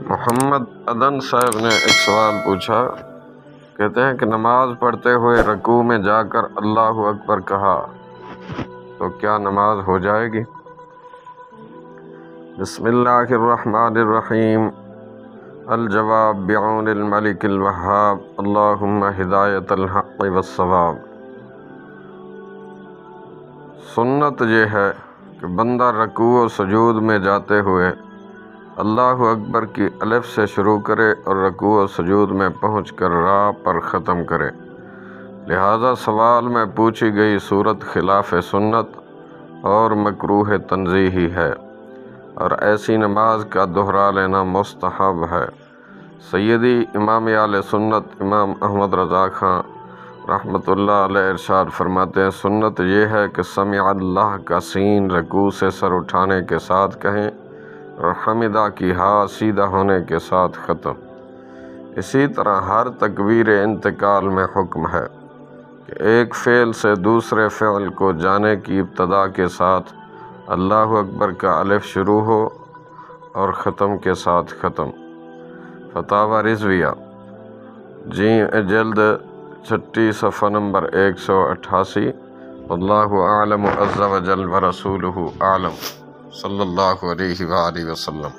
محمد عدن صاحب نے ایک سوال پوچھا، کہتے ہیں کہ نماز پڑھتے ہوئے رکوع میں جا کر اللہ اکبر کہا تو کیا نماز ہو جائے گی؟ بسم اللہ الرحمن الرحیم۔ الجواب بعون الملک الوہاب، اللہم ہدایت الحق والصواب۔ سنت یہ ہے کہ بندہ رکوع و سجود میں جاتے ہوئے اللہ اکبر کی الف سے شروع کرے اور رکوع و سجود میں پہنچ کر را پر ختم کرے۔ لہذا سوال میں پوچھی گئی صورت خلاف سنت اور مکروہ تنزیہی ہے، اور ایسی نماز کا دہرا لینا مستحب ہے۔ سیدی امام اہل سنت امام احمد رضا خان رحمۃ اللہ علیہ ارشاد فرماتے ہیں، سنت یہ ہے کہ سمع اللہ کا سین رکوع سے سر اٹھانے کے ساتھ کہیں اور حمدہ کی ہا سیدھا ہونے کے ساتھ ختم۔ اسی طرح ہر تکبیر انتقال میں حکم ہے کہ ایک فعل سے دوسرے فعل کو جانے کی ابتدا کے ساتھ اللہ اکبر کا الف شروع ہو اور ختم کے ساتھ ختم۔ فتاوی رضویہ جلد 6 صفحہ نمبر 188۔ واللہ اعلم عز وجل ورسولہ اعلم، صلی اللہ علیہ وآلہ وسلم۔